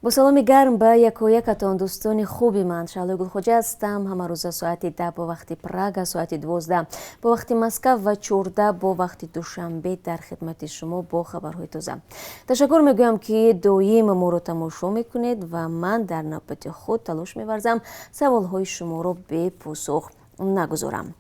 با سلامی گرم به یکایکتان دوستان خوبی من شعله گلخوجه هستم. همه روز ساعت 10 با وقت پراگ، ساعت 12 با وقت مسکو و 14 با وقت دوشنبه در خدمت شما با خبرهای تازه. تشکر میگویم که دائم ما رو تماشا میکنید و من در نوبت خود تلاش میورزم سوالهای شما رو به پاسخ نگذارم.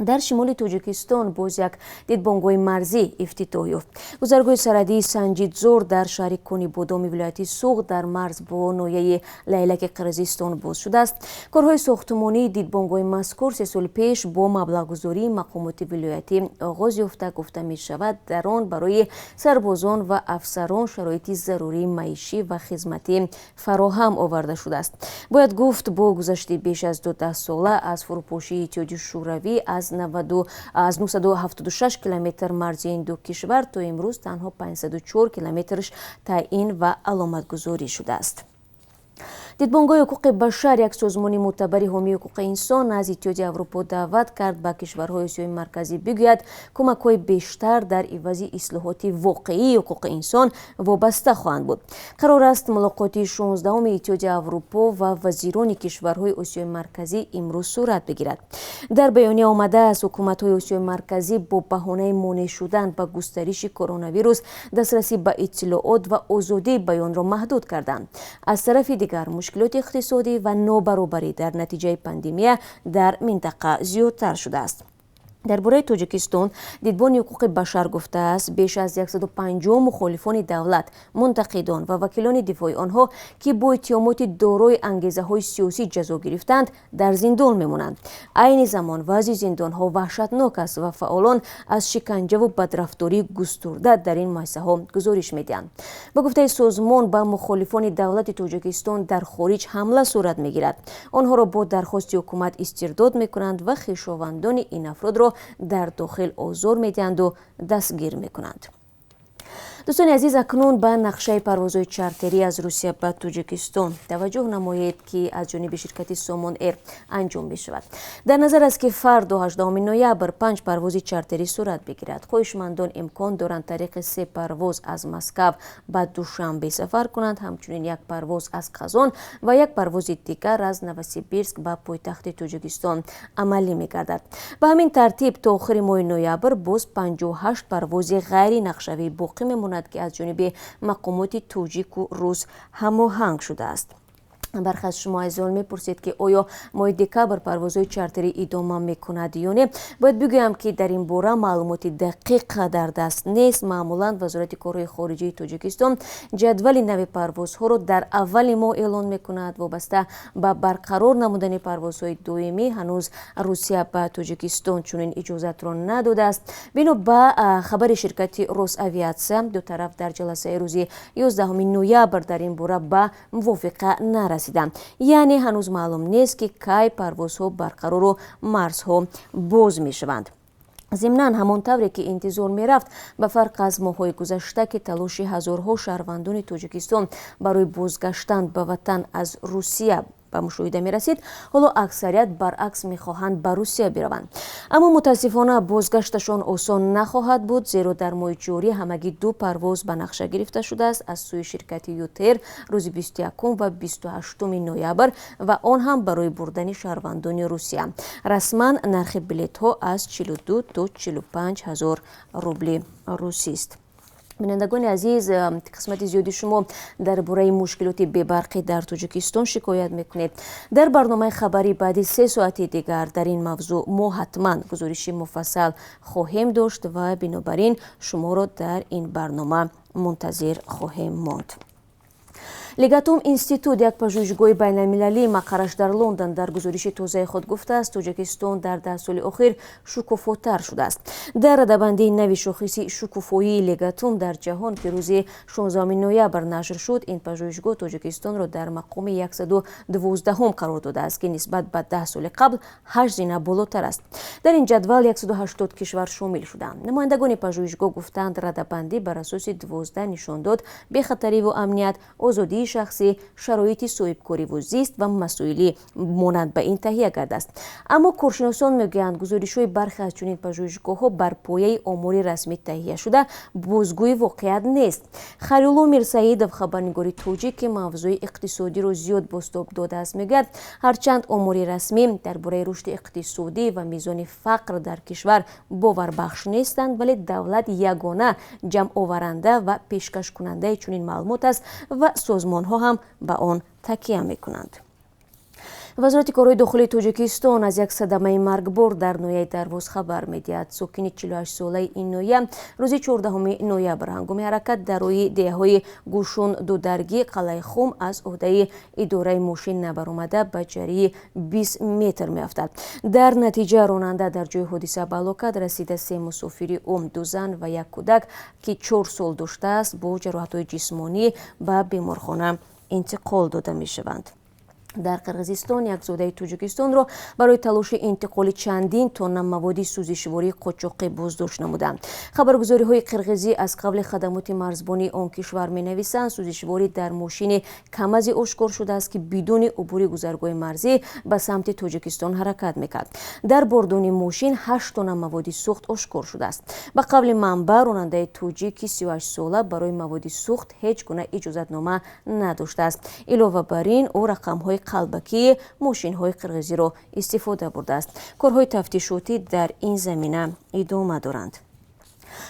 در شمال توجیکستان باز یک دیدبانگاه مرزی افتتاح یافت. گذرگاه سرحدی سنجیدزور در شهر کنی بادامی ولایت سوغ در مرز با ناحیه لیلک قرقیزستان باز شده است. کارهای ساختمانی دیدبانگاه مذکور 3 سال پیش با مبلغ‌گذاری مقامات ولایتی آغاز یافته گفته می شود. در آن برای سربازان و افسران شرایط ضروری معیشی و خدمتی فراهم آورده شده است. باید گفت با گذشت بیش از 12 ساله از فروپاشی اتحادیه شوروی از 976 کیلومتر مرزی این دو کشور تا امروز تنها 504 کیلومترش تعیین و علامتگذاری شده است. دیدبانگاه حقوق بشر یک سازمان معتبر حامی حقوق انسان از اتحادیه اروپا دعوت کرد به کشورهای آسیای مرکزی بگوید کمک‌های بیشتر در عوض اصلاحات واقعی حقوق انسان وابسته خواهند بود. قرار است ملاقات 16 اتحادیه اروپا و وزیران کشورهای آسیای مرکزی امروز صورت بگیرد. در بیانیه آمده است حکومت‌های آسیای مرکزی با بهانه مانع شدن به گسترش کرونا ویروس دسترسی به اطلاعات و آزادی بیان را محدود کردند. از طرف دیگر مشکلات اقتصادی و نابرابری در نتیجه پاندمی در منطقه زیادتر شده است. درباره توجیکستان دیدبان حقوق بشر گفته است بیش از 150 مخالفان دولت، منتقدان و وکیلان دفاعی آنها که با اتهامات دارای انگیزه‌های سیاسی جزا گرفتند در زندان میمانند. عین زمان وضع زندان‌ها وحشتناک است و فعالان از شکنجه و بدرفتاری گسترده در این مؤسسه‌ها گزارش می‌دهند. با گفته سازمان به مخالفان دولت توجیکستان در خارج حمله صورت می‌گیرد. آنها را با درخواست حکومت استرداد می‌کنند و خویشاوندان این افراد را در داخل آزار می‌دهند و دستگیر می‌کنند. دوستان عزیز، اکنون به نقشه پروازهای چارتری از روسیه به توجیکستان توجه نمایید که از جانب شرکت سامان ایر انجام بشود. در نظر است که فردا 18 نوامبر 5 پرواز چارتری صورت بگیرد. خواهشمندان امکان دارند طریق 3 پرواز از مسکو به دوشنبه سفر کنند، همچنین 1 پرواز از قزان و 1 پرواز دیگر از نوسیبیرسک به پایتخت توجیکستان عملی می‌گردد. به همین ترتیب تا آخر ماه نوامبر باز 58 پرواز غیر نقشه‌ای باقی می‌ماند که از جانب مقامات توجیک و روس هماهنگ شده است. برخی از شما عزیزان میپرسید که آیا ماه دکبر پروازهای چارتری ادامه میکند یا نه؟ باید بگویم که در این باره معلومات دقیق در دست نیست. معمولا وزارت کارهای خارجه توجیکستان جدول نو پروازها را در اول ماه اعلان میکند. وابسته به برقرار نمودن پروازهای دائمی هنوز روسیه به توجیکستان چنین اجازت را نداده است. بنا به خبر شرکت روس آویاسیا دو طرف در جلسه روز 11 نوامبر در این باره به موافقه نرسیدند. یعنی هنوز معلوم نیست که کی پروازها برقرار و مرزها باز می شوند. ضمناً همان طوری که انتظار می رفت به فرق از ماه‌های گذشته که تلاش هزارها شهروندان توجیکستان برای بازگشتن به وطن از روسیه به مشاهده می رسید، حالا اکثریت برعکس می خواهند به روسیه بروند. اما متاسفانه بازگشتشان آسان نخواهد بود، زیرا در ماه جاری همگی 2 پرواز به نقشه گرفته شده است از سوی شرکت یوتر روز 21 و 28 نوامبر و آن هم برای بردن شهروندان روسیه. رسما نرخ بلیط ها از 42 تا 45 هزار روبل روسی است. بینندگان عزیز، قسمت زیادی شما درباره مشکلات بی‌برقی در توجیکستان شکایت میکنید. در برنامه خبری بعد 3 ساعت دیگر در این موضوع ما حتما گزارش مفصل خواهیم داشت و بنابراین شما را در این برنامه منتظر خواهیم ماند. لگاتوم اینستیتوت یک پژوهشگاه بین المللی مقرش در لندن در گزارش تازه خود گفته است توجیکستان در 10 سال اخیر شکوفاتر شده است. در رده‌بندی نوی شاخص شکوفایی لگاتوم در جهان که روز 16 نوامبر نشر شد، این پژوهشگاه توجیکستان را در مقام 112 قرار داده است که نسبت به 10 سال قبل 8 زینه بالاتر است. در این جدول 180 کشور شامل شدند. نمایندگان پژوهشگاه گفتند رده‌بندی بر اساس 12 نشان داد: بخطری و امنیت، آزادی шахсӣ шароити соҳибкорӣ ву зист ва масоили монанд ба ин таҳия гардааст. Аммо коршиносон мегӯянд гузоришҳои бархе аз чунин пажӯҳишгоҳҳо бар пояи омори расмӣ таҳия шуда бозгӯи воқеият нест. Халилулло Мирсаидов, хабарнигори тоҷик, ки мавзӯи иқтисодиро зиёд бостоб додааст, мегӯяд ҳарчанд омори расмӣ дар бораи рушди иқтисодӣ ва мизони фақр дар кишвар боварбахш нестанд, вале давлат ягона ҷамъоваранда ва пешкашкунандаи чунин маълумот аст ва созмонҳо ҳам ба он такя мекунанд. вазорати корҳои дохилии Тоҷикистон аз як садамаи маргбор дар ноҳияи Дарвоз хабар медиҳад. Сокини 48-солаи ин ноҳия рӯзи 14 ноябр ҳангоми ҳаракат дар роҳи деҳаҳои Гӯшун Дударгӣ Қалъаи Хум аз ӯҳдаи идораи мошин набаромада ба ҷарии 20 метр меафтад. Дар натиҷа ронанда дар ҷои ҳодиса ба ҳалокат расида 3 мусофири ум, 2 зан ва 1 кӯдак, ки 4 сол доштааст, бо ҷароҳатҳои ҷисмонӣ ба беморхона интиқол дода мешаванд. дар Қирғизистон як зодаи Тоҷикистонро барои талоши интиқоли чандин тонна маводи сӯзишвории қочоқӣ боздошт намуданд. Хабаргузориҳои қирғизӣ аз қабли хадамоти марзбонии он кишвар менависанд, сӯзишворӣ дар мошини камази ошкор шудааст, ки бидуни убури гузаргоҳи марзӣ ба самти Тоҷикистон ҳаракат мекард. Дар бордони мошин 8 тонна маводи сӯхт ошкор шудааст. Ба қавли манбаъ, ронандаи тоҷики 38 сола барои маводи сӯхт ҳеҷ гуна иҷозатнома надоштааст. Илова бар ин, ӯ рақамҳои қалбакии мошинҳои қирғизиро истифода бурдааст. Корҳои тафтишотӣ дар ин замина идома доранд.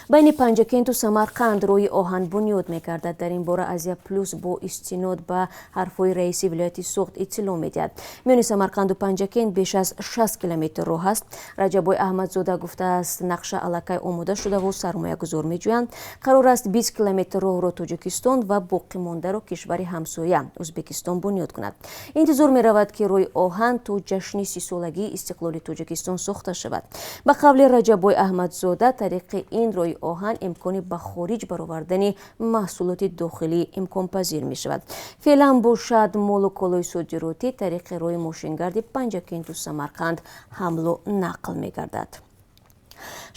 байни Панҷакенту Самарқанд роҳи оҳан бунёд мекардад. Дар ин бора Азия Плюс бо истинод ба ҳарфҳои раиси вилояти Суғд иттилоъ медиҳад. Миёни Самарқанду Панҷакент беш аз 6 километр роҳ аст. Раҷаббой Аҳмадзода гуфтааст, нақша аллакай омода шудаву сармоягузор меҷӯянд. Қарор аст 20 километр роҳро Тоҷикистон ва боқимондаро кишвари ҳамсоя Ӯзбекистон бунёд кунад. Интизор меравад, ки роҳи оҳан то ҷашни 30-солагии истиқлоли Тоҷикистон сохта шавад. Ба қавли Раҷаббой Аҳмадзода, тариқи ин роҳи оҳан имкони ба хориҷ баровардани маҳсулоти дохилӣ имконпазир мешавад. Феълан бошад молу колои содиротӣ тариқи роҳи мошингарди Панҷакенту Самарқанд ҳамлу нақл мегардад.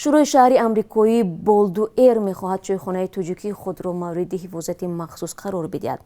шӯрои шаҳри амрикоӣ Болдуэр мехоҳад чойхонаи тоҷикии худро мавриди ҳифозати махсус қарор бидиҳад.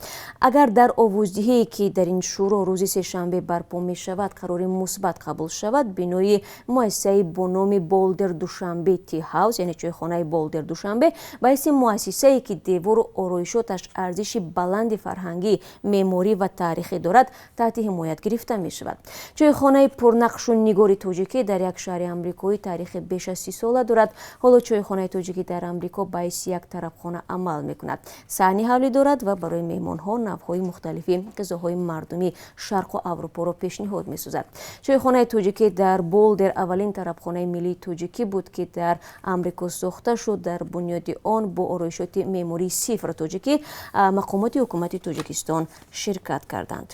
Агар дар овоздиҳие, ки дар ин шӯро рӯзи сешанбе барпо мешавад, қарори мусбат қабул шавад, бинои муассисаи бо номи Болдер Душанбе Ти Ҳаус, яъне чойхонаи Болдер Душанбе, ба ҳайси муассисае, ки девору ороишоташ арзиши баланди фарҳангӣ, меъморӣ ва таърихӣ дорад, таҳти ҳимоят гирифта мешавад. чойхонаи пурнақшу нигори тоҷикӣ дар як шаҳри амрикоӣ таърихи беш аз 30 сола дорад. ҳоло чойхонаи тоҷикӣ дар амрико ба ҳайси як тарабхона амал мекунад. саҳни ҳавлӣ дорад ва барои меҳмонҳо навъҳои мухталифи ғизоҳои мардумии шарқу аврупоро пешниҳод месозад. чойхонаи тоҷикӣ дар Болдер аввалин тарабхонаи миллии тоҷикӣ буд, ки дар амрико сохта шуд. Дар бунёди он бо ороишоти меъмории сифр тоҷикӣ мақомоти ҳукумати Тоҷикистон ширкат карданд.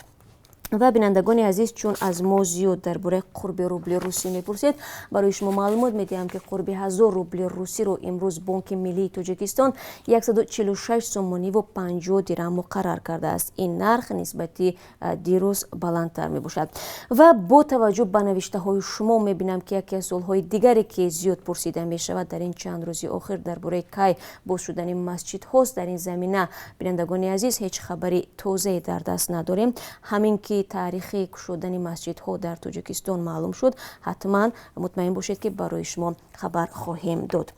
ва бинандагони азиз, чун аз мо зиёд дар бораи қурби рубли русӣ мепурсед, барои шумо маълумот медиҳам, ки қурби 1000 рубли русиро имрӯз Бонки Миллии Тоҷикистон 146 сомониву 50 дирҳам муқаррар кардааст. ин нарх нисбати дирӯз баландтар мебошад. ва бо таваҷҷӯҳ ба навиштаҳои шумо мебинам, ки яке аз суолҳои дигаре, ки зиёд пурсида мешавад дар ин чанд рӯзи охир дар бораи кай боз шудани масҷидҳост. Дар ин замина, бинандагони азиз, ҳеҷ хабари тозае дар даст надорем. ҳамин ки таърихи кушодани масҷидҳо дар Тоҷикистон маълум шуд, ҳатман мутмаин бошед, ки барои шумо хабар хоҳем дод.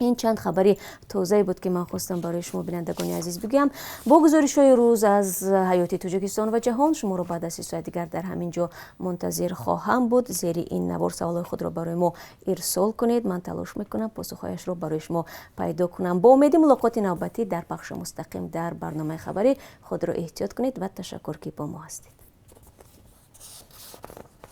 ин чанд хабари тозае буд, ки ман хостам барои шумо бинандагони азиз бигӯям. бо гузоришҳои рӯз аз ҳаёти Тоҷикистон ва ҷаҳон шуморо баъд аз 30 соат дигар дар ҳамин ҷо мунтазир хоҳам буд. зери ин навор саволҳои худро барои мо ирсол кунед. ман талош мекунам посухҳояшро барои шумо пайдо кунам. бо умеди мулоқоти навбатӣ дар бахши мустақим дар барномаи хабарӣ. худро эҳтиёт кунед ва ташаккур, ки бо мо ҳастед.